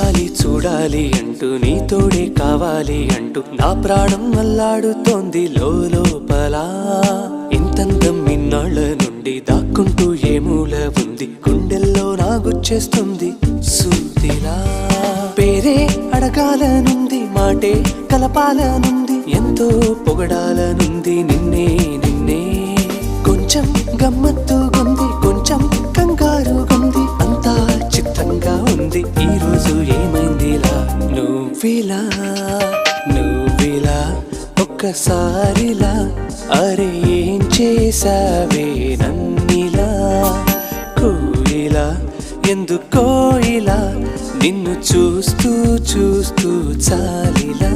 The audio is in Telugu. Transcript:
చూడాలి చూడాలి అంటూ నీ తోడే కావాలి అంటూ నా ప్రాణం అల్లాడుతోంది లోపల. ఇంతందం ఇన్నాళ్ళ నుండి దాక్కుంటూ ఏ మూల ఉంది, గుండెల్లో నాగుచ్చేస్తుంది సూదిలా. పేరే అడగాలనుంది, మాటే కలపాలనుంది, ఎంతో పొగడాలనుంది నిన్నే నిన్నే. కొంచెం గమ్మత్తుగుంది, కొంచెం కంగారుగుంది, అంతా చిత్తంగా ఉంది. ఈ రోజు ఏమైందిలా నువ్విలా నువ్విలా ఒక్కసారిలా, అరే ఏం చేసావే నన్నిలా. కోయిలా ఎందుకో ఇలా నిన్ను చూస్తూ చూస్తూ చాలిలా.